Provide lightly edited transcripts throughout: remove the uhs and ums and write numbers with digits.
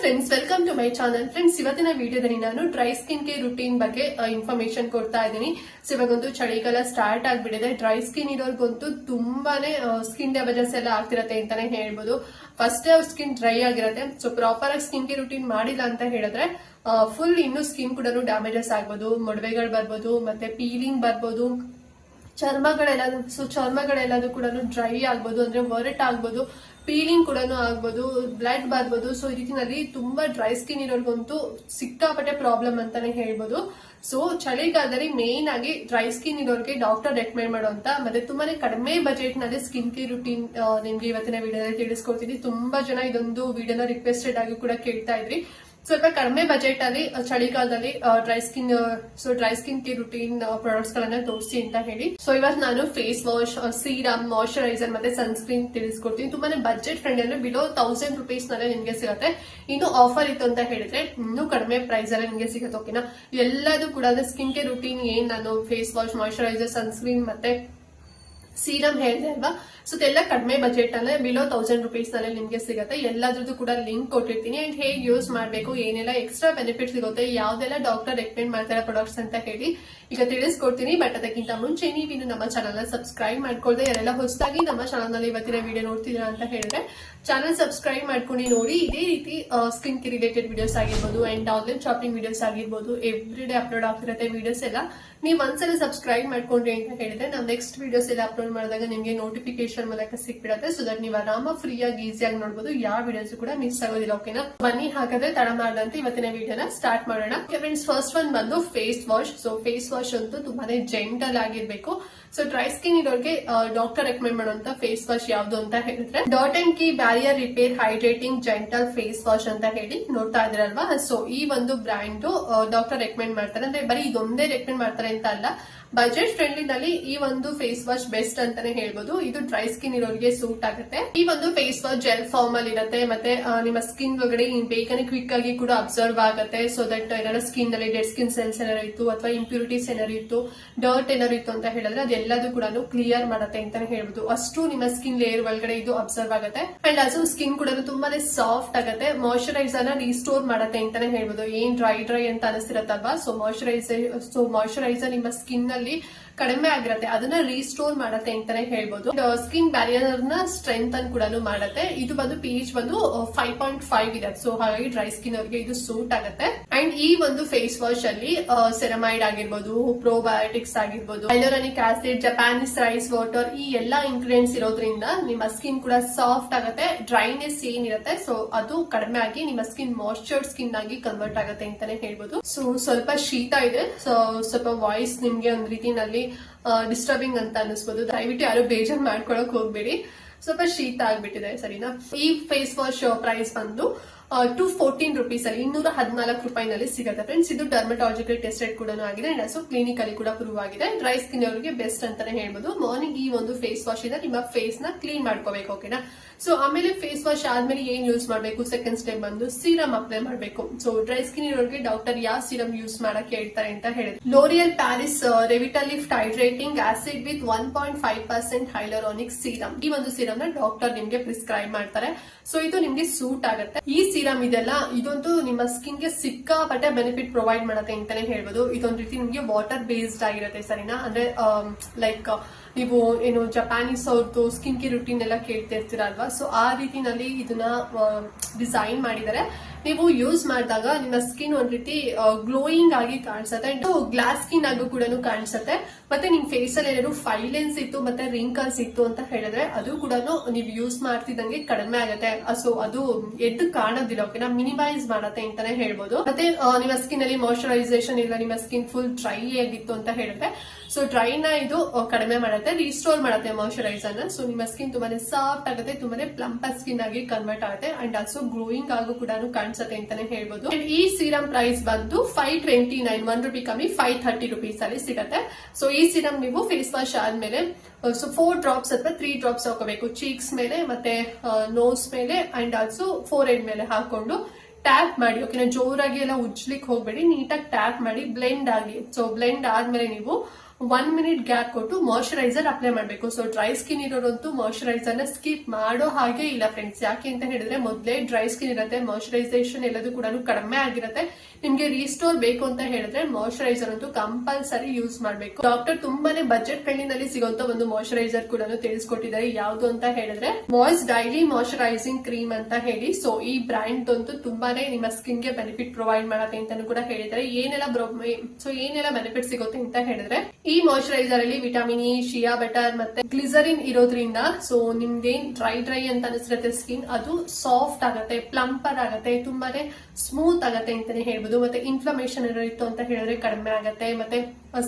Friends, welcome to my channel. Friends, ಇವತ್ತಿನ ವಿಡಿಯೋದಲ್ಲಿ ನಾನು ಡ್ರೈ ಸ್ಕಿನ್ ಕೇರ್ ರೂಟೀನ್ ಬಗ್ಗೆ ಇನ್ಫಾರ್ಮೇಶನ್ ಕೊಡ್ತಾ ಇದ್ದೀನಿ. ಸೊ ಇವಾಗಂತೂ ಚಳಿಗಾಲ ಸ್ಟಾರ್ಟ್ ಆಗ್ಬಿಟ್ಟಿದೆ. ಡ್ರೈ ಸ್ಕಿನ್ ಇರೋರ್ಗಂತೂ ತುಂಬಾನೇ ಸ್ಕಿನ್ ಡ್ಯಾಮೇಜಸ್ ಎಲ್ಲ ಆಗ್ತಿರತ್ತೆ ಅಂತಾನೆ ಹೇಳ್ಬೋದು. ಫಸ್ಟ್ ಸ್ಕಿನ್ ಡ್ರೈ ಆಗಿರತ್ತೆ. ಸೊ ಪ್ರಾಪರ್ ಆಗಿ ಸ್ಕಿನ್ ಕೇರ್ ರೂಟೀನ್ ಮಾಡಿಲ್ಲ ಅಂತ ಹೇಳಿದ್ರೆ ಫುಲ್ ಇನ್ನು ಸ್ಕಿನ್ ಕೂಡ ಡ್ಯಾಮೇಜಸ್ ಆಗ್ಬೋದು, ಮೊಡವೆಗಳು ಬರ್ಬೋದು, ಮತ್ತೆ ಪೀಲಿಂಗ್ ಬರ್ಬೋದು, ಚರ್ಮಗಳೆಲ್ಲದೂ ಕೂಡ ಡ್ರೈ ಆಗ್ಬೋದು, ಅಂದ್ರೆ ಒರಟ್ ಆಗ್ಬೋದು, ಪೀಲಿಂಗ್ ಕೂಡ ಆಗ್ಬೋದು, ಬ್ಲಡ್ ಬರ್ಬೋದು. ಸೊ ಈ ರೀತಿನಲ್ಲಿ ತುಂಬಾ ಡ್ರೈ ಸ್ಕಿನ್ ಇರೋರ್ಗಂತೂ ಸಿಕ್ಕಾಪಟ್ಟೆ ಪ್ರಾಬ್ಲಮ್ ಅಂತಾನೆ ಹೇಳ್ಬೋದು. ಸೊ ಚಳಿಗಾಲದಲ್ಲಿ ಮೇನ್ ಆಗಿ ಡ್ರೈ ಸ್ಕಿನ್ ಇರೋರಿಗೆ ಡಾಕ್ಟರ್ ರೆಕಮೆಂಡ್ ಮಾಡುವಂತ ಮತ್ತೆ ತುಂಬಾನೇ ಕಡಿಮೆ ಬಜೆಟ್ ನಲ್ಲಿ ಸ್ಕಿನ್ ಕೇರ್ ರೂಟೀನ್ ನಿಮ್ಗೆ ಇವತ್ತಿನ ವಿಡಿಯೋದಲ್ಲಿ ತಿಳಿಸ್ಕೊಡ್ತೀನಿ. ತುಂಬಾ ಜನ ಇದೊಂದು ವಿಡಿಯೋನ ರಿಕ್ವೆಸ್ಟೆಡ್ ಆಗಿ ಕೂಡ ಕೇಳ್ತಾ ಇದ್ರಿ. ಸ್ವಲ್ಪ ಕಡಿಮೆ ಬಜೆಟ್ ಅಲ್ಲಿ ಚಳಿಗಾಲದಲ್ಲಿ dry skin care routine products ಗಳನ್ನ ತೋರಿಸಿ ಅಂತ ಹೇಳಿ. ಸೊ ಇವತ್ತು ನಾನು ಫೇಸ್ ವಾಶ್, ಸೀರಮ್, ಮಾಯಶ್ಚರೈಸರ್ ಮತ್ತೆ ಸನ್ಸ್ಕ್ರೀನ್ ತಿಳಿಸ್ಕೊಡ್ತೀನಿ. ತುಂಬಾನೇ ಬಜೆಟ್ ಫ್ರೆಂಡ್ ಅಂದ್ರೆ ಬಿಲೋ 1000 rupees ನಲ್ಲೇ ನಿಮ್ಗೆ ಸಿಗುತ್ತೆ. ಇನ್ನು ಆಫರ್ ಇತ್ತು ಅಂತ ಹೇಳಿದ್ರೆ ಇನ್ನೂ ಕಡಿಮೆ ಪ್ರೈಸ್ ಅಲ್ಲಿ ನಿಮ್ಗೆ ಸಿಗುತ್ತೆ. ಓಕೆನಾ? ಎಲ್ಲದೂ ಕೂಡ ಸ್ಕಿನ್ ಕೇರ್ ರೂಟೀನ್ ಏನ್ ನಾನು ಫೇಸ್ ವಾಶ್, ಮಾಯಶ್ಚರೈಸರ್, ಸನ್ಸ್ಕ್ರೀನ್ ಮತ್ತೆ ಸೀರಮ್ ಹೇಳಿದೆ ಅಲ್ವಾ. ಸೊ ಇದೆಲ್ಲ ಕಡಿಮೆ ಬಜೆಟ್ ಅಲ್ಲೇ ಬಿಲೋ 1000 rupees ನಲ್ಲಿ ನಿಮ್ಗೆ ಸಿಗುತ್ತೆ. ಎಲ್ಲದ್ರದ್ದು ಕೂಡ ಲಿಂಕ್ ಕೊಟ್ಟಿರ್ತೀನಿ ಅಂಡ್ ಹೇಗೆ ಯೂಸ್ ಮಾಡಬೇಕು, ಏನೆಲ್ಲ ಎಕ್ಸ್ಟ್ರಾ ಬೆನಿಫಿಟ್ ಸಿಗುತ್ತೆ, ಯಾವ್ದೆಲ್ಲ ಡಾಕ್ಟರ್ ರೆಕಮೆಂಡ್ ಮಾಡ್ತಾರೆ ಪ್ರಾಡಕ್ಟ್ಸ್ ಅಂತ ಹೇಳಿ ಈಗ ತಿಳಿಸ್ಕೊಡ್ತೀನಿ. ಬಟ್ ಅದಕ್ಕಿಂತ ಮುಂಚೆ ನೀವಿನ್ನು ನಮ್ಮ ಚಾನಲ್ ನ ಸಬ್ಸ್ಕ್ರೈಬ್ ಮಾಡ್ಕೊಳ್ದೆ ಯಾರೆಲ್ಲ ಹೊಸದಾಗಿ ನಮ್ಮ ಚಾನಲ್ ನಲ್ಲಿ ಇವತ್ತಿನ ವಿಡಿಯೋ ನೋಡ್ತಿದ್ದೀರಾ ಅಂತ ಹೇಳಿದ್ರೆ ಚಾನಲ್ ಸಬ್ಸ್ಕ್ರೈಬ್ ಮಾಡ್ಕೊಂಡು ನೋಡಿ. ಇದೇ ರೀತಿ ಸ್ಕಿನ್ ಕೇರ್ ರಿಲೇಟೆಡ್ ವಿಡಿಯೋಸ್ ಆಗಿರ್ಬೋದು ಅಂಡ್ ಆನ್ಲೈನ್ ಶಾಪಿಂಗ್ ವಿಡಿಯೋಸ್ ಆಗಿರ್ಬೋದು, ಎವ್ರಿ ಡೇ ಅಪ್ಲೋಡ್ ಆಗ್ತಿರುತ್ತೆ ವಿಡಿಯೋಸ್ ಎಲ್ಲ. ನೀವು ಒಂದ್ಸಲ ಸಬ್ಸ್ಕ್ರೈಬ್ ಮಾಡ್ಕೊಂಡ್ರಿ ಅಂತ ಹೇಳಿದ್ರೆ ನಾವು ನೆಕ್ಸ್ಟ್ ವಿಡಿಯೋಸ್ ಎಲ್ಲ ಅಪ್ಲೋಡ್ ಮಾಡಿದಾಗ ನಿಮ್ಗೆ ನೋಟಿಫಿಕೇಶನ್ ಮೂಲಕ ಸಿಕ್ಬಿಡುತ್ತೆ. ಸೊ ದಟ್ ನೀವು ಆರಾಮ ಫ್ರೀಯಾಗಿ ಈಸಿಯಾಗಿ ನೋಡಬಹುದು, ಯಾವ ವಿಡಿಯೋಸ್ ಕೂಡ ಮಿಸ್ ಆಗೋದಿಲ್ಲ. ಓಕೆನಾ? ಬನ್ನಿ ಹಾಗಾದ್ರೆ ತಡ ಮಾಡದಂತೆ ಇವತ್ತಿನ ವಿಡಿಯೋನ ಸ್ಟಾರ್ಟ್ ಮಾಡೋಣ. ಫ್ರೆಂಡ್ಸ್, ಫಸ್ಟ್ ಒನ್ ಬಂದು face wash. So face wash ಅಂತೂ ತುಂಬಾನೇ ಜೆಂಟಲ್ ಆಗಿರ್ಬೇಕು. ಸೊ ಡ್ರೈ ಸ್ಕಿನ್ ಇರೋರಿಗೆ ಡಾಕ್ಟರ್ ರೆಕಮೆಂಡ್ ಮಾಡುವಂತ ಫೇಸ್ ವಾಶ್ ಯಾವ್ದು ಅಂತ ಹೇಳಿದ್ರೆ dot and key barrier repair hydrating gentle face wash ಅಂತ ಹೇಳಿ ನೋಡ್ತಾ ಇದ್ರಲ್ವಾ. ಸೊ ಈ ಒಂದು ಬ್ರ್ಯಾಂಡ್ ಡಾಕ್ಟರ್ ರೆಕಮೆಂಡ್ ಮಾಡ್ತಾರೆ. ಅಂದ್ರೆ ಬರೀ ಇದೊಂದೇ ರೆಕಮೆಂಡ್ ಮಾಡ್ತಾರೆ ಅಂತ ಅಲ್ಲ, ಬಜೆಟ್ ಫ್ರೆಂಡ್ಲಿ ನಲ್ಲಿ ಈ ಒಂದು ಫೇಸ್ ವಾಶ್ ಬೆಸ್ಟ್ ಅಂತಾನೆ ಹೇಳ್ಬೋದು. ಇದು ಡ್ರೈ ಸ್ಕಿನ್ ಇರೋರಿಗೆ ಸೂಟ್ ಆಗುತ್ತೆ. ಈ ಒಂದು ಫೇಸ್ ವಾಶ್ ಜೆಲ್ ಫಾರ್ಮ್ ಅಲ್ಲಿ ಇರುತ್ತೆ. ಮತ್ತೆ ನಿಮ್ಮ ಸ್ಕಿನ್ ಒಳಗಡೆ ಬೇಗನೆ ಕ್ವಿಕ್ ಆಗಿ ಕೂಡ ಅಬ್ಸರ್ವ್ ಆಗುತ್ತೆ. ಸೊ ದಟ್ ಏನಾದ್ರು ಸ್ಕಿನ್ ನಲ್ಲಿ ಡೆಡ್ ಸ್ಕಿನ್ ಸೆಲ್ಸ್ ಏನಾರು ಇತ್ತು ಅಥವಾ ಇಂಪ್ಯೂರಿಟೀಸ್ ಏನಾರು ಇತ್ತು, ಡರ್ಟ್ ಏನಾರು ಇತ್ತು ಅಂತ ಹೇಳಿದ್ರೆ ಅದೆಲ್ಲದೂ ಕೂಡ ಕ್ಲಿಯರ್ ಮಾಡುತ್ತೆ ಅಂತಾನೆ ಹೇಳ್ಬೋದು. ಅಷ್ಟು ನಿಮ್ಮ ಸ್ಕಿನ್ ಲೇಯರ್ ಒಳಗಡೆ ಇದು ಅಬ್ಸರ್ವ್ ಆಗುತ್ತೆ. ಅಂಡ್ ಅದು ಸ್ಕಿನ್ ಕೂಡ ತುಂಬಾನೇ ಸಾಫ್ಟ್ ಆಗುತ್ತೆ. ಮಾಯಶ್ಚರೈಸರ್ ನ ರೀಸ್ಟೋರ್ ಮಾಡುತ್ತೆ ಅಂತಾನೆ ಹೇಳ್ಬೋದು. ಏನ್ ಡ್ರೈ ಅಂತ ಅನಿಸ್ತಿರತ್ತಲ್ವಾ, ಸೊ ಮಾಯಶ್ಚರೈಸರ್ ನಿಮ್ಮ ಸ್ಕಿನ್ ನಲ್ಲಿ ಕಡಿಮೆ ಆಗಿರುತ್ತೆ, ಅದನ್ನ ರೀಸ್ಟೋರ್ ಮಾಡತ್ತೆ ಅಂತಾನೆ ಹೇಳ್ಬೋದು. ಸ್ಕಿನ್ ಬ್ಯಾರಿಯರ್ ನ ಸ್ಟ್ರೆಂತ್ ಅನ್ನು ಕೂಡ ಮಾಡುತ್ತೆ. ಇದು ಬಂದು pH ಬಂದು 5.5 ಇದೆ. ಸೊ ಹಾಗಾಗಿ ಡ್ರೈ ಸ್ಕಿನ್ ಅವರಿಗೆ ಇದು ಸೂಟ್ ಆಗುತ್ತೆ. ಅಂಡ್ ಈ ಒಂದು ಫೇಸ್ ವಾಶ್ ಅಲ್ಲಿ ಸೆರಮೈಡ್ ಆಗಿರ್ಬೋದು, ಪ್ರೋಬಯೋಟಿಕ್ಸ್ ಆಗಿರ್ಬೋದು, hyaluronic acid, Japanese rice water, ಈ ಎಲ್ಲಾ ಇಂಗ್ರೀಡಿಯೆಂಟ್ಸ್ ಇರೋದ್ರಿಂದ ನಿಮ್ಮ ಸ್ಕಿನ್ ಕೂಡ ಸಾಫ್ಟ್ ಆಗುತ್ತೆ. ಡ್ರೈನೆಸ್ ಏನಿರುತ್ತೆ ಸೊ ಅದು ಕಡಿಮೆ ಆಗಿ ನಿಮ್ಮ ಸ್ಕಿನ್ ಮಾಯ್ಶ್ಚರ್ಡ್ ಸ್ಕಿನ್ ಆಗಿ ಕನ್ವರ್ಟ್ ಆಗುತ್ತೆ ಅಂತಾನೆ ಹೇಳ್ಬೋದು. ಸೊ ಸ್ವಲ್ಪ ಶೀತ ಇದೆ, ಸೊ ಸ್ವಲ್ಪ ವಾಯ್ಸ್ ನಿಮ್ಗೆ ಒಂದ್ ರೀತಿನಲ್ಲಿ ಡಿಸ್ಟರ್ಬಿಂಗ್ ಅಂತ ಅನಿಸ್ಬೋದು. ದಯವಿಟ್ಟು ಯಾರು ಬೇಜಾರ್ ಮಾಡ್ಕೊಳಕ್ ಹೋಗ್ಬೇಡಿ, ಸ್ವಲ್ಪ ಶೀತ ಆಗ್ಬಿಟ್ಟಿದೆ. ಸರಿನಾ? ಈ ಫೇಸ್ ವಾಶ್ ಪ್ರೈಸ್ ಬಂದು 214 rupees ಅಲ್ಲಿ 214 ರೂಪಾಯಿನಲ್ಲಿ ಸಿಗುತ್ತೆ ಫ್ರೆಂಡ್ಸ್. ಇದು ಡರ್ಮಟಾಲಜಿಕಲ್ ಟೆಸ್ಟೆಡ್ ಕೂಡ ಆಗಿದೆ ಅಂಡ್ ಆಲ್ಸೋ ಕ್ಲಿನಿಕಲಿ ಕೂಡ ಪ್ರೂವ್ ಆಗಿದೆ. ಡ್ರೈ ಸ್ಕಿನ್ ಅವರಿಗೆ ಬೆಸ್ಟ್ ಅಂತಾನೆ ಹೇಳ್ಬೋದು. ಮಾರ್ನಿಂಗ್ ಈ ಒಂದು ಫೇಸ್ ವಾಶ್ ಇಂದ ನಿಮ್ಮ ಫೇಸ್ ನ ಕ್ಲೀನ್ ಮಾಡ್ಕೋಬೇಕು. ಓಕೆನಾ? ಸೊ ಆಮೇಲೆ ಫೇಸ್ ವಾಶ್ ಆದ್ಮೇಲೆ ಏನ್ ಯೂಸ್ ಮಾಡಬೇಕು, ಸೆಕೆಂಡ್ ಸ್ಟೆಪ್ ಬಂದು ಸೀರಮ್ ಅಪ್ಲೈ ಮಾಡಬೇಕು. ಸೊ ಡ್ರೈ ಸ್ಕಿನ್ ಇರೋರಿಗೆ ಡಾಕ್ಟರ್ ಯಾವ ಸೀರಮ್ ಯೂಸ್ ಮಾಡಕ್ಕೆ ಹೇಳ್ತಾರೆ ಅಂತ ಹೇಳಿದ್ರು. L'Oreal Paris Revitalift hydrating acid with 1.5% hyaluronic serum. ಈ ಒಂದು ಸೀರಮ್ ನ ಡಾಕ್ಟರ್ ನಿಮ್ಗೆ ಪ್ರಿಸ್ಕ್ರೈಬ್ ಮಾಡ್ತಾರೆ. ಸೊ ಇದು ನಿಮ್ಗೆ ಸೂಟ್ ಆಗುತ್ತೆ. ಈ ಸೀರಮ್ ಇದೆಲ್ಲ ಇದಂತೂ ನಿಮ್ಮ ಸ್ಕಿನ್ ಗೆ ಸಿಕ್ಕಾಪಟ್ಟೆ ಬೆನಿಫಿಟ್ ಪ್ರೊವೈಡ್ ಮಾಡುತ್ತೆ ಅಂತಾನೆ ಹೇಳ್ಬೋದು. ಇದೊಂದ್ ರೀತಿ ನಿಮ್ಗೆ ವಾಟರ್ ಬೇಸ್ಡ್ ಆಗಿರುತ್ತೆ. ಸರಿನಾ? ಅಂದ್ರೆ ಲೈಕ್ ನೀವು ಏನು ಜಪಾನೀಸ್ ಅವ್ರದ್ದು ಸ್ಕಿನ್ ಕೇರ್ ರೂಟೀನ್ ಎಲ್ಲ ಕೇಳ್ತಿರ್ತೀರಲ್ವಾ, ಸೊ ಆ ರೀತಿನಲ್ಲಿ ಇದನ್ನ ಡಿಸೈನ್ ಮಾಡಿದ್ದಾರೆ. ನೀವು ಯೂಸ್ ಮಾಡಿದಾಗ ನಿಮ್ಮ ಸ್ಕಿನ್ ಒಂದ್ ರೀತಿ ಗ್ಲೋಯಿಂಗ್ ಆಗಿ ಕಾಣಿಸುತ್ತೆ ಅಂಡ್ ಗ್ಲಾಸ್ ಸ್ಕಿನ್ ಆಗು ಕೂಡ ಕಾಣಿಸುತ್ತೆ. ಮತ್ತೆ ನಿಮ್ ಫೇಸ್ ಅಲ್ಲಿ ಏನಾದ್ರು ಫೈಲೆನ್ಸ್ ಇತ್ತು ಮತ್ತೆ ರಿಂಕಲ್ಸ್ ಇತ್ತು ಅಂತ ಹೇಳಿದ್ರೆ ಅದು ಕೂಡ ನೀವು ಯೂಸ್ ಮಾಡ್ತಿದ್ದಂಗೆ ಕಡಿಮೆ ಆಗುತ್ತೆ. ಸೊ ಅದು ಎದ್ದು ಕಾಣೋದಿಲ್ಲ. ಓಕೆನಾ? ಮಿನಿಮೈಸ್ ಮಾಡತ್ತೆ ಅಂತಾನೆ ಹೇಳ್ಬೋದು. ಮತ್ತೆ ನಿಮ್ಮ ಸ್ಕಿನ್ ಅಲ್ಲಿ ಮಾಯಶ್ಚರೈಸೇಷನ್ ಇಲ್ಲ, ನಿಮ್ಮ ಸ್ಕಿನ್ ಫುಲ್ ಡ್ರೈ ಆಗಿತ್ತು ಅಂತ ಹೇಳಿದ್ರೆ ಸೊ ಡ್ರೈನ ಇದು ಕಡಿಮೆ ಮಾಡುತ್ತೆ, ರೀಸ್ಟೋರ್ ಮಾಡುತ್ತೆ ಮಾಯಶ್ಚರೈಸರ್ ನ. ಸೊ ನಿಮ್ಮ ಸ್ಕಿನ್ ತುಂಬಾನೇ ಸಾಫ್ಟ್ ಆಗುತ್ತೆ, ತುಂಬಾನೇ ಪ್ಲಂಪ್ ಸ್ಕಿನ್ ಆಗಿ ಕನ್ವರ್ಟ್ ಆಗುತ್ತೆ ಅಂಡ್ ಆಲ್ಸೋ ಗ್ಲೋಯಿಂಗ್ ಆಗು ಕೂಡ ಕಾಣಿಸುತ್ತೆ ಅಂತಾನೆ ಹೇಳ್ಬೋದು. ಈ ಸೀರಮ್ ಪ್ರೈಸ್ ಬಂದು 529, 1 ರೂಪಾಯಿ ಕಮ್ಮಿ 530 rupees ಅಲ್ಲಿ ಸಿಗುತ್ತೆ. ಸೊ ಈ ಸೀರಮ್ ನೀವು ಫೇಸ್ ವಾಶ್ ಆದ್ಮೇಲೆ ಸೊ 4 drops ಅಥವಾ 3 drops ಹಾಕೋಬೇಕು. ಚೀಕ್ಸ್ ಮೇಲೆ ಮತ್ತೆ ನೋಸ್ ಮೇಲೆ ಅಂಡ್ ಆಲ್ಸೋ ಫೋರ್ ಹೆಡ್ ಮೇಲೆ ಹಾಕೊಂಡು ಟ್ಯಾಪ್ ಮಾಡಿ. ಓಕೆನಾ? ಜೋರಾಗಿ ಎಲ್ಲ ಉಜ್ಲಿಕ್ ಹೋಗ್ಬೇಡಿ, ನೀಟಾಗಿ ಟ್ಯಾಪ್ ಮಾಡಿ ಬ್ಲೆಂಡ್ ಆಗಿ. ಸೊ ಬ್ಲೆಂಡ್ ಆದ್ಮೇಲೆ ನೀವು 1 ಮಿನಿಟ್ ಗ್ಯಾಪ್ ಕೊಟ್ಟು ಮಾಯಶ್ಚರೈಸರ್ ಅಪ್ಲೈ ಮಾಡಬೇಕು. ಸೊ ಡ್ರೈ ಸ್ಕಿನ್ ಇರೋರಂತೂ ಮಾಯಶ್ಚರೈಸರ್ ನ ಸ್ಕಿಪ್ ಮಾಡೋ ಹಾಗೆ ಇಲ್ಲ ಫ್ರೆಂಡ್ಸ್. ಯಾಕೆ ಅಂತ ಹೇಳಿದ್ರೆ ಮೊದಲೇ ಡ್ರೈ ಸ್ಕಿನ್ ಇರುತ್ತೆ, ಮಾಯಶ್ಚರೈಸೇಷನ್ ಎಲ್ಲದೂ ಕೂಡ ಕಡಿಮೆ ಆಗಿರುತ್ತೆ. ನಿಮ್ಗೆ ರೀಸ್ಟೋರ್ ಬೇಕು ಅಂತ ಹೇಳಿದ್ರೆ ಮಾಯಶ್ಚರೈಸರ್ ಅಂತೂ ಕಂಪಲ್ಸರಿ ಯೂಸ್ ಮಾಡಬೇಕು. ಡಾಕ್ಟರ್ ತುಂಬಾನೇ ಬಜೆಟ್ ಫ್ರೆಂಡ್ಲಿ ನಲ್ಲಿ ಸಿಗುವಂತ ಒಂದು ಮಾಯಶ್ಚರೈಸರ್ ಕೂಡ ತಿಳಿಸ್ಕೊಟ್ಟಿದ್ದಾರೆ. ಯಾವ್ದು ಅಂತ ಹೇಳಿದ್ರೆ ಮಾಯ್ಸ್ ಡೈಲಿ ಮಾಯಶ್ಚರೈಸಿಂಗ್ ಕ್ರೀಮ್ ಅಂತ ಹೇಳಿ. ಸೊ ಈ ಬ್ರ್ಯಾಂಡ್ ಅಂತೂ ತುಂಬಾನೇ ನಿಮ್ಮ ಸ್ಕಿನ್ ಗೆ ಬೆನಿಫಿಟ್ ಪ್ರೊವೈಡ್ ಮಾಡುತ್ತೆ ಅಂತಾನು ಕೂಡ ಹೇಳಿದ್ದಾರೆ. ಏನೆಲ್ಲ ಬೆನಿಫಿಟ್ ಸಿಗುತ್ತೆ ಅಂತ ಹೇಳಿದ್ರೆ ಈ ಮಾಯಶ್ಚರೈಸರ್ ಅಲ್ಲಿ ವಿಟಮಿನ್ ಇ, ಶಿಯಾ ಬಟರ್ ಮತ್ತೆ ಗ್ಲಿಸರಿನ್ ಇರೋದ್ರಿಂದ ಸೊ ನಿಮ್ದೇನ್ ಡ್ರೈ ಅಂತ ಅನಿಸಿರುತ್ತೆ ಸ್ಕಿನ್ ಅದು ಸಾಫ್ಟ್ ಆಗುತ್ತೆ, ಪ್ಲಂಪರ್ ಆಗುತ್ತೆ, ತುಂಬಾನೇ ಸ್ಮೂತ್ ಆಗುತ್ತೆ ಅಂತಾನೆ ಹೇಳ್ಬೋದು. ಮತ್ತೆ ಇನ್ಫ್ಲಮೇಷನ್ ಏನಾದ್ರು ಇತ್ತು ಅಂತ ಹೇಳಿದ್ರೆ ಕಡಿಮೆ ಆಗುತ್ತೆ. ಮತ್ತೆ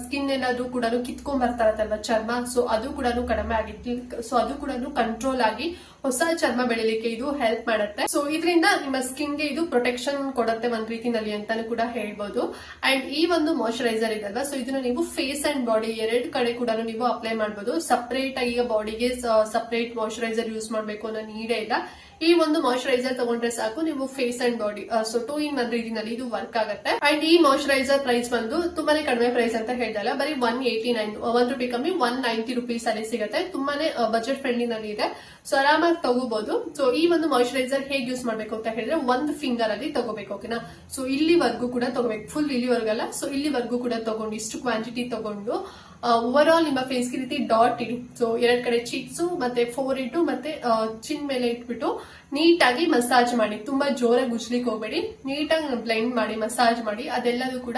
ಸ್ಕಿನ್ ಏನಾದ್ರು ಕೂಡ ಕಿತ್ಕೊಂಡ್ ಬರ್ತಾ ಇರತ್ತಲ್ವಾ ಚರ್ಮ, ಸೊ ಅದು ಕೂಡ ಕಡಿಮೆ ಆಗಿತ್ತು. ಸೊ ಅದು ಕೂಡ ಕಂಟ್ರೋಲ್ ಆಗಿ ಹೊಸ ಚರ್ಮ ಬೆಳಿಲಿಕ್ಕೆ ಇದು ಹೆಲ್ಪ್ ಮಾಡುತ್ತೆ. ಸೊ ಇದರಿಂದ ನಿಮ್ಮ ಸ್ಕಿನ್ ಗೆ ಇದು ಪ್ರೊಟೆಕ್ಷನ್ ಕೊಡುತ್ತೆ ಒಂದ್ ರೀತಿನಲ್ಲಿ ಅಂತಾನು ಕೂಡ ಹೇಳ್ಬೋದು. ಅಂಡ್ ಈ ಒಂದು ಮಾಯಶ್ಚರೈಸರ್ ಇದಲ್ವಾ, ಸೊ ಇದನ್ನ ನೀವು ಫೇಸ್ ಅಂಡ್ ಬಾಡಿ ಎರಡು ಕಡೆ ಕೂಡ ನೀವು ಅಪ್ಲೈ ಮಾಡಬಹುದು. ಸಪರೇಟ್ ಆಗಿ ಬಾಡಿಗೆ ಸಪರೇಟ್ ಮಾಯಶ್ಚರೈಸರ್ ಯೂಸ್ ಮಾಡಬೇಕು ಅನ್ನೋ ನೀಡೇ ಇಲ್ಲ. ಈ ಒಂದು ಮಾಯಶ್ಚರೈಸರ್ ತಗೊಂಡ್ರೆ ಸಾಕು ನೀವು face and body so 2-in-1 ರೀತಿನಲ್ಲಿ ಇದು ವರ್ಕ್ ಆಗುತ್ತೆ. ಅಂಡ್ ಈ ಮಾಯಶ್ಚರೈಸರ್ ಪ್ರೈಸ್ ಬಂದು ತುಂಬಾನೇ ಕಡಿಮೆ ಪ್ರೈಸ್ ಅಂತ ಹೇಳ್ದಲ್ಲ, ಬರೀ 189 ₹1 ಕಮ್ಮಿ 190 ರೂಪೀಸ್ ಅಲ್ಲಿ ಸಿಗುತ್ತೆ. ತುಂಬಾನೇ ಬಜೆಟ್ ಫ್ರೆಂಡ್ಲಿ ನಲ್ಲಿ ಇದೆ, ಸೊ ಆರಾಮಾಗಿ ತಗೋಬಹುದು. ಸೊ ಈ ಒಂದು ಮಾಯಶ್ಚರೈಸರ್ ಹೇಗೆ ಯೂಸ್ ಮಾಡ್ಬೇಕು ಅಂತ ಹೇಳಿದ್ರೆ ಒಂದು ಫಿಂಗರ್ ಅಲ್ಲಿ ತಗೋಬೇಕು, ಓಕೆನಾ. ಸೊ ಇಲ್ಲಿವರೆಗೂ ಕೂಡ ತಗೋಬೇಕು, ಫುಲ್ ಇಲ್ಲಿವರೆಗಲ್ಲ, ಸೊ ಇಲ್ಲಿವರೆಗೂ ಕೂಡ ತಗೊಂಡು ಇಷ್ಟು ಕ್ವಾಂಟಿಟಿ ತಗೊಂಡು ಓವರ್ ಆಲ್ ನಿಮ್ಮ ಫೇಸ್ ಗೆ ರೀತಿ ಡಾಟ್ ಇಡಿ. ಸೊ ಎರಡ್ ಕಡೆ ಚೀಕ್ಸ್ ಮತ್ತೆ ಫೋರ್ ಇಟ್ಟು ಮತ್ತೆ ಚಿನ್ ಮೇಲೆ ಇಟ್ಬಿಟ್ಟು ನೀಟಾಗಿ ಮಸಾಜ್ ಮಾಡಿ. ತುಂಬಾ ಜೋರಾಗಿ ಉಜ್ಲಿಕ್ಕೆ ಹೋಗ್ಬೇಡಿ, ನೀಟಾಗಿ ಬ್ಲೆಂಡ್ ಮಾಡಿ, ಮಸಾಜ್ ಮಾಡಿ. ಅದೆಲ್ಲದೂ ಕೂಡ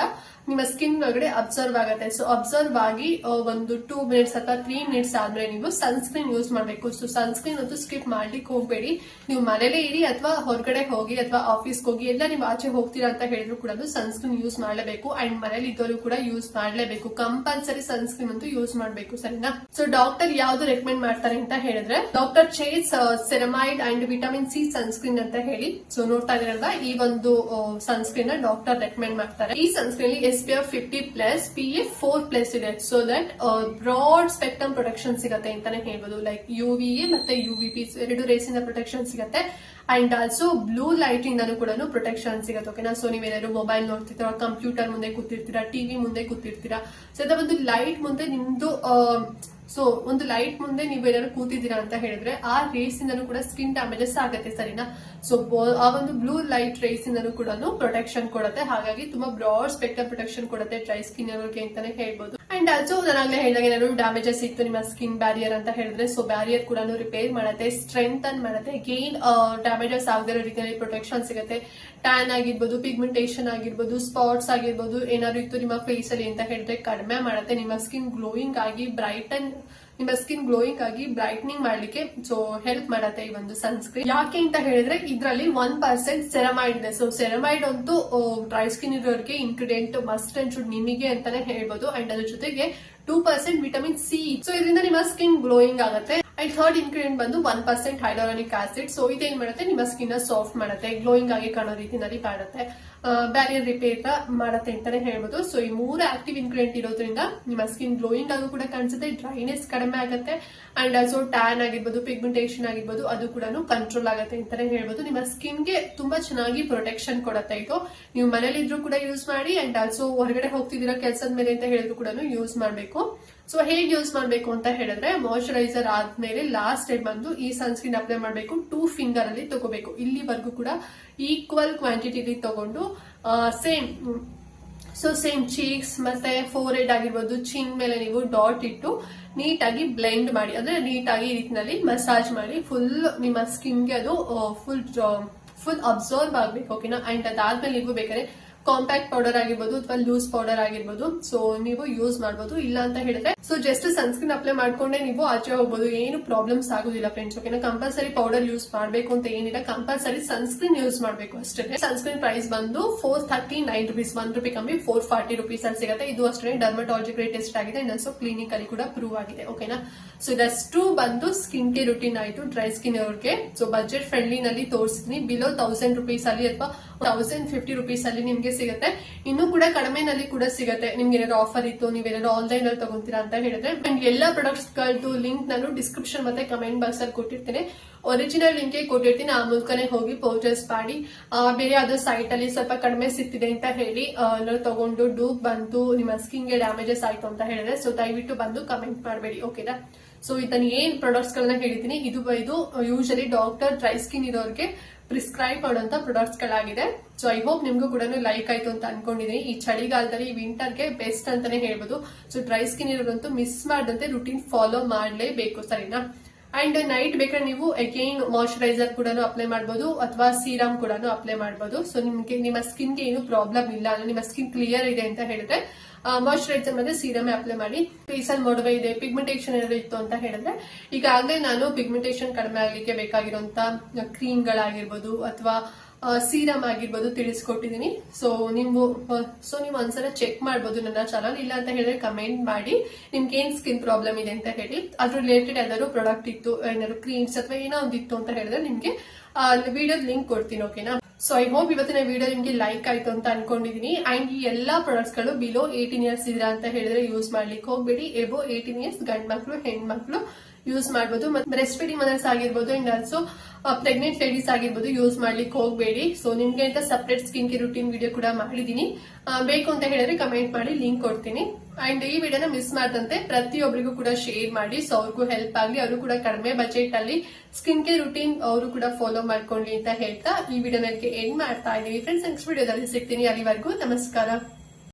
ನಿಮ್ಮ ಸ್ಕಿನ್ ಒಳಗಡೆ ಅಬ್ಸರ್ವ್ ಆಗುತ್ತೆ. ಸೊ ಅಬ್ಸರ್ವ್ ಆಗಿ ಒಂದು 2 ಮಿನಿಟ್ಸ್ ಅಥವಾ 3 ಮಿನಿಟ್ಸ್ ಆದ್ಮೇಲೆ ನೀವು ಸನ್ಸ್ಕ್ರೀನ್ ಯೂಸ್ ಮಾಡಬೇಕು. ಸೊ ಸನ್ಸ್ಕ್ರೀನ್ ಅಂತೂ ಸ್ಕಿಪ್ ಮಾಡ್ಲಿಕ್ಕೆ ಹೋಗ್ಬೇಡಿ. ನೀವು ಮನೇಲೇ ಇರಿ ಅಥವಾ ಹೊರಗಡೆ ಹೋಗಿ ಅಥವಾ ಆಫೀಸ್ಗೆ ಹೋಗಿ ಎಲ್ಲ ನೀವು ಆಚೆ ಹೋಗ್ತೀರಾ ಅಂತ ಹೇಳಿದ್ರು ಕೂಡ ಸನ್ಸ್ಕ್ರೀನ್ ಯೂಸ್ ಮಾಡಲೇಬೇಕು. ಅಂಡ್ ಮನೇಲಿ ಇದ್ದವರು ಕೂಡ ಯೂಸ್ ಮಾಡಲೇಬೇಕು. ಕಂಪಲ್ಸರಿ ಸನ್ಸ್ಕ್ರೀನ್ ಅಂತೂ ಯೂಸ್ ಮಾಡಬೇಕು, ಸರಿನಾ. ಸೊ ಡಾಕ್ಟರ್ ಯಾವ್ದು ರೆಕಮೆಂಡ್ ಮಾಡ್ತಾರೆ ಅಂತ ಹೇಳಿದ್ರೆ ಡಾಕ್ಟರ್ ಚೇಸ್ ceramide and vitamin C sunscreen ಅಂತ ಹೇಳಿ. ಸೊ ನೋಡ್ತಾ ಇದೀರಲ್ವಾ, ಈ ಒಂದು ಸನ್ಸ್ಕ್ರೀನ್ ಡಾಕ್ಟರ್ ರೆಕಮೆಂಡ್ ಮಾಡ್ತಾರೆ. ಈ ಸನ್ಸ್ಕ್ರೀನ್ SPF 50+, PF 4+ ಇದೆ. So that broad spectrum protection ಸಿಗುತ್ತೆ ಅಂತಾನೆ ಹೇಳ್ಬೋದು. ಲೈಕ್ UVA ಮತ್ತೆ UVB ಎರಡು ರೇಸ್ ಇಂದ ಪ್ರೊಟೆಕ್ಷನ್ ಸಿಗುತ್ತೆ. ಅಂಡ್ ಆಲ್ಸೋ ಬ್ಲೂ ಲೈಟ್ ಇಂದನೂ ಕೂಡ ಪ್ರೊಟೆಕ್ಷನ್ ಸಿಗುತ್ತೆ, ಓಕೆನಾ. ಸೊ ನೀವೇನಾದ್ರು ಮೊಬೈಲ್ ನೋಡ್ತಿರ್ತೀರಾ, ಕಂಪ್ಯೂಟರ್ ಮುಂದೆ ಕೂತಿರ್ತೀರಾ, ಟಿವಿ ಮುಂದೆ ಕೂತಿರ್ತೀರಾ, ಸೊ ಒಂದು ಲೈಟ್ ಮುಂದೆ ನಿಮ್ದು ಸೊ ಒಂದು ಲೈಟ್ ಮುಂದೆ ನೀವೇನಾದ್ರು ಕೂತಿದ್ದೀರಾ ಅಂತ ಹೇಳಿದ್ರೆ ಆ ರೇಸ್ ಇಂದನೂ ಕೂಡ ಸ್ಕಿನ್ ಡ್ಯಾಮೇಜಸ್ ಆಗುತ್ತೆ, ಸರಿನಾ. ಸೊ ಆ ಒಂದು ಬ್ಲೂ ಲೈಟ್ ರೇಸ್ ಇಂದನೂ ಕೂಡ ಪ್ರೊಟೆಕ್ಷನ್ ಕೊಡುತ್ತೆ. ಹಾಗಾಗಿ ತುಂಬಾ ಬ್ರಾಡ್ ಸ್ಪೆಕ್ಟ್ರಮ್ ಪ್ರೊಟೆಕ್ಷನ್ ಕೊಡುತ್ತೆ ಡ್ರೈ ಸ್ಕಿನ್ ಅವರಿಗೆ ಅಂತಾನೆ ಹೇಳ್ಬೋದು. ಅಂಡ್ ಆಲ್ಸೋ ನಾನಾಗ್ಲೇ ಹೇಳಿದಾಗ ಏನಾದ್ರು ಡ್ಯಾಮೇಜಸ್ ಇತ್ತು ನಿಮ್ಮ ಸ್ಕಿನ್ ಬ್ಯಾರಿಯರ್ ಅಂತ ಹೇಳಿದ್ರೆ ಸೊ ಬ್ಯಾರಿಯರ್ ಕೂಡ ರಿಪೇರ್ ಮಾಡುತ್ತೆ, ಸ್ಟ್ರೆಂಥನ್ ಮಾಡುತ್ತೆ. ಅಗೇನ್ ಡ್ಯಾಮೇಜಸ್ ಆಗದಿರೋ ರೀತಿಯಲ್ಲಿ ಪ್ರೊಟೆಕ್ಷನ್ ಸಿಗುತ್ತೆ. ಟ್ಯಾನ್ ಆಗಿರ್ಬೋದು, ಪಿಗ್ಮೆಂಟೇಷನ್ ಆಗಿರ್ಬೋದು, ಸ್ಪಾಟ್ಸ್ ಆಗಿರ್ಬೋದು, ಏನಾದ್ರು ಇತ್ತು ನಿಮ್ಮ ಫೇಸ್ ಅಲ್ಲಿ ಅಂತ ಹೇಳಿದ್ರೆ ಕಡಿಮೆ ಮಾಡುತ್ತೆ. ನಿಮ್ಮ ಸ್ಕಿನ್ ಗ್ಲೋಯಿಂಗ್ ಆಗಿ ಬ್ರೈಟ್ನಿಂಗ್ ಮಾಡ್ಲಿಕ್ಕೆ ಸೊ ಹೆಲ್ಪ್ ಮಾಡುತ್ತೆ ಈ ಒಂದು ಸನ್ಸ್ಕ್ರೀನ್. ಯಾಕೆ ಅಂತ ಹೇಳಿದ್ರೆ ಇದರಲ್ಲಿ 1% ಸೆರಮೈಡ್ ಇದೆ. ಸೊ ಸೆರಮೈಡ್ ಅಂತೂ ಡ್ರೈ ಸ್ಕಿನ್ ಇರೋರಿಗೆ ಇಂಗ್ರೀಡಿಯೆಂಟ್ ಮಸ್ಟ್ ಅಂಡ್ ಶುಡ್ ನಿಮಗೆ ಅಂತಾನೆ ಹೇಳ್ಬೋದು. ಅಂಡ್ ಅದ್ರ ಜೊತೆಗೆ 2% ವಿಟಮಿನ್ ಸಿ. ಸೊ ಇದರಿಂದ ನಿಮ್ಮ ಸ್ಕಿನ್ ಗ್ಲೋಯಿಂಗ್ ಆಗುತ್ತೆ. ಅಂಡ್ ಥರ್ಡ್ ಇಂಗ್ರೀಡಿಯೆಂಟ್ ಬಂದು 1% ಹೈಡ್ರಾಲಿಕ್ ಆಸಿಡ್. ಸೊ ಇದೇನ್ ಮಾಡುತ್ತೆ, ನಿಮ್ಮ ಸ್ಕಿನ್ ಸಾಫ್ಟ್ ಮಾಡುತ್ತೆ, ಗ್ಲೋಯಿಂಗ್ ಆಗಿ ಕಾಣೋ ರೀತಿನಲ್ಲಿ ಮಾಡುತ್ತೆ, ಬ್ಯಾರಿಯರ್ ರಿಪೇರ್ ಮಾಡುತ್ತೆ ಅಂತಾನೆ ಹೇಳ್ಬೋದು. ಸೊ ಈ 3 ಆಕ್ಟಿವ್ ಇಂಗ್ರೀಡಿಯೆಂಟ್ ಇರೋದ್ರಿಂದ ನಿಮ್ಮ ಸ್ಕಿನ್ ಗ್ಲೋಯಿಂಗ್ ಆಗು ಕೂಡ ಕಾಣಿಸುತ್ತೆ, ಡ್ರೈನೆಸ್ ಕಡಿಮೆ ಆಗುತ್ತೆ. ಅಂಡ್ ಆಲ್ಸೋ ಟ್ಯಾನ್ ಆಗಿರ್ಬೋದು, ಪಿಗ್ಮೆಂಟೇಷನ್ ಆಗಿರ್ಬೋದು, ಅದು ಕೂಡ ಕಂಟ್ರೋಲ್ ಆಗುತ್ತೆ ಅಂತಾನೆ ಹೇಳ್ಬೋದು. ನಿಮ್ಮ ಸ್ಕಿನ್ ಗೆ ತುಂಬಾ ಚೆನ್ನಾಗಿ ಪ್ರೊಟೆಕ್ಷನ್ ಕೊಡುತ್ತೆ ಇದು. ನೀವು ಮನೇಲಿ ಇದ್ರೂ ಕೂಡ ಯೂಸ್ ಮಾಡಿ. ಅಂಡ್ ಆಲ್ಸೋ ಹೊರಗಡೆ ಹೋಗ್ತಿದ್ದೀರಾ ಕೆಲಸದ ಮೇಲೆ ಅಂತ ಹೇಳಿದ್ರು ಕೂಡ ಯೂಸ್ ಮಾಡಬೇಕು. ಸೊ ಹೇಗೆ ಯೂಸ್ ಮಾಡಬೇಕು ಅಂತ ಹೇಳಿದ್ರೆ ಮಾಯಶ್ಚರೈಸರ್ ಆದ್ಮೇಲೆ ಲಾಸ್ಟ್ ಸ್ಟೆಪ್ ಬಂದು ಈ ಸನ್ಸ್ಕ್ರೀನ್ ಅಪ್ಲೈ ಮಾಡಬೇಕು. 2 ಫಿಂಗರ್ ಅಲ್ಲಿ ತಗೋಬೇಕು. ಇಲ್ಲಿವರೆಗೂ ಕೂಡ ಈಕ್ವಲ್ ಕ್ವಾಂಟಿಟಿ ತಗೊಂಡು ಸೇಮ್ ಚೀಕ್ಸ್ ಮತ್ತೆ ಫೋರ್ ಹೆಡ್ ಆಗಿರ್ಬೋದು, ಚಿನ್ ಮೇಲೆ ನೀವು ಡಾಟ್ ಇಟ್ಟು ನೀಟಾಗಿ ಬ್ಲೆಂಡ್ ಮಾಡಿ, ಅಂದ್ರೆ ನೀಟಾಗಿ ಈ ರೀತಿನಲ್ಲಿ ಮಸಾಜ್ ಮಾಡಿ ಫುಲ್ ನಿಮ್ಮ ಸ್ಕಿನ್ಗೆ ಅದು ಫುಲ್ ಅಬ್ಸರ್ವ್ ಆಗ್ಬೇಕು, ಓಕೆನಾ. ಅಂಡ್ ಅದಾದ್ಮೇಲೆ ನೀವು ಬೇಕಾದ್ರೆ ಕಾಂಪ್ಯಾಕ್ಟ್ ಪೌಡರ್ ಆಗಿರ್ಬೋದು ಅಥವಾ ಲೂಸ್ ಪೌಡರ್ ಆಗಿರ್ಬೋದು ಸೊ ನೀವು ಯೂಸ್ ಮಾಡಬಹುದು. ಇಲ್ಲ ಅಂತ ಹೇಳಿದ್ರೆ ಸೊ ಜಸ್ಟ್ ಸನ್ಸ್ಕ್ರೀನ್ ಅಪ್ಲೈ ಮಾಡ್ಕೊಂಡೆ ನೀವು ಆಚೆ ಹೋಗ್ಬೋದು, ಏನು ಪ್ರಾಬ್ಲಮ್ಸ್ ಆಗುದಿಲ್ಲ ಫ್ರೆಂಡ್ಸ್, ಓಕೆನಾ. ಕಂಪಲ್ಸರಿ ಪೌಡರ್ ಯೂಸ್ ಮಾಡಬೇಕು ಅಂತ ಏನಿಲ್ಲ, ಕಂಪಲ್ಸರಿ ಸನ್ಸ್ಕ್ರೀನ್ ಯೂಸ್ ಮಾಡಬೇಕು ಅಷ್ಟೇ. ಸನ್ಸ್ಕ್ರೀನ್ ಪ್ರೈಸ್ ಬಂದು 439 ರೂಪೀಸ್, ₹1 ಕಮ್ಮಿ 440 ರೂಪೀಸ್ ಅಲ್ಲಿ ಸಿಗುತ್ತೆ. ಇದು ಅಷ್ಟೇ ಡರ್ಮಟಾಲಜಿ ಗ್ರೇಡ್ ಟೆಸ್ಟ್ ಆಗಿದೆ ಅಂಡ್ ಆಲ್ಸೋ ಕ್ಲಿನಿಕ್ ಅಲ್ಲಿ ಕೂಡ ಪ್ರೂವ್ ಆಗಿದೆ, ಓಕೆನಾ. ಸೊ ಇದಷ್ಟು ಬಂದು ಸ್ಕಿನ್ ಕೇರ್ ರುಟೀನ್ ಆಯ್ತು ಡ್ರೈ ಸ್ಕಿನ್ ಅವ್ರಿಗೆ. ಸೊ ಬಜೆಟ್ ಫ್ರೆಂಡ್ಲಿ ನಲ್ಲಿ ತೋರಿಸಿದ್ನಿ. ಬಿಲೋ 1000 ರೂಪೀಸ್ ಅಲ್ಲಿ ಅಥವಾ 1,050 ಅಲ್ಲಿ ನಿಮ್ಗೆ ಸಿಗುತ್ತೆ. ಇನ್ನೂ ಕೂಡ ಕಡಿಮೆನಲ್ಲಿ ಕೂಡ ಸಿಗುತ್ತೆ. ನಿಮ್ಗೆ ಏನಾದ್ರು ಆಫರ್ ಇತ್ತು, ನೀವೇನಾದ್ರು ಆನ್ಲೈನ್ ಅಲ್ಲಿ ತಗೊಂತೀರಾ ಅಂತ ಹೇಳಿದ್ರೆ ಎಲ್ಲಾ ಪ್ರಾಡಕ್ಟ್ಸ್ ಗಳದ್ದು ಲಿಂಕ್ ನಾನು ಡಿಸ್ಕ್ರಿಪ್ಷನ್ ಮತ್ತೆ ಕಮೆಂಟ್ ಬಾಕ್ಸ್ ಅಲ್ಲಿ ಕೊಟ್ಟಿರ್ತೇನೆ. ಒರಿಜಿನಲ್ ಲಿಂಕ್ ಕೊಟ್ಟಿರ್ತೀನಿ, ಆ ಮೂಲಕನೇ ಹೋಗಿ ಪರ್ಚೇಸ್ ಮಾಡಿ. ಬೇರೆ ಯಾವ್ದೋ ಸೈಟ್ ಅಲ್ಲಿ ಸ್ವಲ್ಪ ಕಡಿಮೆ ಸಿಗ್ತಿದೆ ಅಂತ ಹೇಳಿ ತಗೊಂಡು ಡೂಪ್ ಬಂತು, ನಿಮ್ಮ ಸ್ಕಿನ್ ಗೆ ಡ್ಯಾಮೇಜಸ್ ಆಯ್ತು ಅಂತ ಹೇಳಿದ್ರೆ ಸೊ ದಯವಿಟ್ಟು ಬಂದು ಕಮೆಂಟ್ ಮಾಡಬೇಡಿ, ಓಕೆನಾ. ಸೊ ಇದನ್ನ ಏನ್ ಪ್ರಾಡಕ್ಟ್ಸ್ ಗಳನ್ನ ಹೇಳಿದೀನಿ ಇದು ಯೂಶಲಿ ಡಾಕ್ಟರ್ ಡ್ರೈ ಸ್ಕಿನ್ ಇರೋರಿಗೆ ಪ್ರಿಸ್ಕ್ರೈಬ್ ಮಾಡುವಂತ ಪ್ರಾಡಕ್ಟ್ಸ್ ಗಳಾಗಿದೆ. ಸೊ ಐ ಹೋಪ್ ನಿಮ್ಗೂ ಕೂಡ ಲೈಕ್ ಆಯ್ತು ಅಂತ ಅನ್ಕೊಂಡಿದೀನಿ. ಈ ಚಳಿಗಾಲದಲ್ಲಿ ವಿಂಟರ್ಗೆ ಬೆಸ್ಟ್ ಅಂತಾನೆ ಹೇಳ್ಬೋದು. ಸೊ ಡ್ರೈ ಸ್ಕಿನ್ ಇರೋರಂತೂ ಮಿಸ್ ಮಾಡದಂತೆ ರುಟೀನ್ ಫಾಲೋ ಮಾಡಲೇಬೇಕು, ಸರಿನಾ. ಅಂಡ್ ನೈಟ್ ಬೇಕಾದ್ರೆ ನೀವು ಅಗೈನ್ ಮಾಯಶ್ಚರೈಸರ್ ಕೂಡ ಅಪ್ಲೈ ಮಾಡಬಹುದು ಅಥವಾ ಸೀರಮ್ ಕೂಡ ಅಪ್ಲೈ ಮಾಡಬಹುದು. ಸೊ ನಿಮ್ಗೆ ನಿಮ್ಮ ಸ್ಕಿನ್ಗೆ ಏನು ಪ್ರಾಬ್ಲಮ್ ಇಲ್ಲ, ನಿಮ್ಮ ಸ್ಕಿನ್ ಕ್ಲಿಯರ್ ಇದೆ ಅಂತ ಹೇಳಿದ್ರೆ ಮಾಯಶ್ಚರೈಸರ್ ಮತ್ತೆ ಸೀರಮ್ ಅಪ್ಲೈ ಮಾಡಿ. ಫೇಸ್ ಅಲ್ಲಿ ಮೊಡವೆ ಇದೆ, ಪಿಗ್ಮೆಂಟೇಷನ್ ಏನಾದ್ರು ಇತ್ತು ಅಂತ ಹೇಳಿದ್ರೆ ಈಗಾಗಲೇ ನಾನು ಪಿಗ್ಮೆಂಟೇಷನ್ ಕಡಿಮೆ ಆಗ್ಲಿಕ್ಕೆ ಬೇಕಾಗಿರುವಂತ ಕ್ರೀಮ್ ಗಳಾಗಿರ್ಬೋದು ಅಥವಾ ಸೀರಮ್ ಆಗಿರ್ಬೋದು ತಿಳಿಸ್ಕೊಟ್ಟಿದೀನಿ. ಸೊ ನೀವು ಒಂದ್ಸಲ ಚೆಕ್ ಮಾಡಬಹುದು ನನ್ನ ಚಾನಲ್. ಇಲ್ಲ ಅಂತ ಹೇಳಿದ್ರೆ ಕಮೆಂಟ್ ಮಾಡಿ ನಿಮ್ಗೆ ಏನ್ ಸ್ಕಿನ್ ಪ್ರಾಬ್ಲಮ್ ಇದೆ ಅಂತ ಹೇಳಿ, ಅದ್ರ ರಿಲೇಟೆಡ್ ಯಾವ್ದಾದ್ರು ಪ್ರಾಡಕ್ಟ್ ಇತ್ತು, ಏನಾದ್ರು ಕ್ರೀಮ್ಸ್ ಅಥವಾ ಏನೋ ಒಂದಿತ್ತು ಅಂತ ಹೇಳಿದ್ರೆ ನಿಮ್ಗೆ ವಿಡಿಯೋದ ಲಿಂಕ್ ಕೊಡ್ತೀನಿ, ಓಕೆನಾ. ಸೊ ಐ ಹೋಪ್ ಇವತ್ತಿನ ವಿಡಿಯೋ ನಿಮ್ಗೆ ಲೈಕ್ ಆಯ್ತು ಅಂತ ಅನ್ಕೊಂಡಿದೀನಿ. ಅಂಡ್ ಈ ಎಲ್ಲಾ ಪ್ರಾಡಕ್ಟ್ಸ್ ಗಳು ಬಿಲೋ 18 ಇಯರ್ಸ್ ಇದ್ರ ಅಂತ ಹೇಳಿದ್ರೆ ಯೂಸ್ ಮಾಡ್ಲಿಕ್ಕೆ ಹೋಗ್ಬೇಡಿ. ಎಬೋ 18 ಇಯರ್ಸ್ ಗಂಡ್ ಮಕ್ಳು ಹೆಣ್ಮಕ್ಳು ಯೂಸ್ ಮಾಡಬಹುದು. ಮತ್ತೆ ಬ್ರೆಸ್ಟ್ ಫೀಡಿಂಗ್ ಮದರ್ಸ್ ಆಗಿರ್ಬೋದು ಅಂಡ್ ಆಲ್ಸೋ ಪ್ರೆಗ್ನೆಂಟ್ ಲೇಡೀಸ್ ಆಗಿರ್ಬೋದು ಯೂಸ್ ಮಾಡ್ಲಿಕ್ಕೆ ಹೋಗ್ಬೇಡಿ. ಸೊ ನಿಮ್ಗೆ ಅಂತ separate skin care routine video ಕೂಡ ಮಾಡಿದೀನಿ. ಬೇಕು ಅಂತ ಹೇಳಿದ್ರೆ ಕಮೆಂಟ್ ಮಾಡಿ, ಲಿಂಕ್ ಕೊಡ್ತೀನಿ. ಅಂಡ್ ಈ ವಿಡಿಯೋನ ಮಿಸ್ ಮಾಡದಂತೆ ಪ್ರತಿಯೊಬ್ಬರಿಗೂ ಕೂಡ ಶೇರ್ ಮಾಡಿ, ಸೊ ಅವ್ರಿಗೂ ಹೆಲ್ಪ್ ಆಗಲಿ, ಅವರು ಕೂಡ ಕಡಿಮೆ ಬಜೆಟ್ ಅಲ್ಲಿ ಸ್ಕಿನ್ ಕೇರ್ ರೂಟೀನ್ ಅವರು ಕೂಡ ಫಾಲೋ ಮಾಡ್ಕೊಳ್ಳಿ ಅಂತ ಹೇಳ್ತಾ ಈ ವಿಡಿಯೋನ ಎಂಡ್ ಮಾಡ್ತಾ ಇದೀವಿ ಫ್ರೆಂಡ್ಸ್. ನೆಕ್ಸ್ಟ್ ವಿಡಿಯೋದಲ್ಲಿ ಸಿಗ್ತೀನಿ, ಅಲ್ಲಿವರೆಗೂ ನಮಸ್ಕಾರ.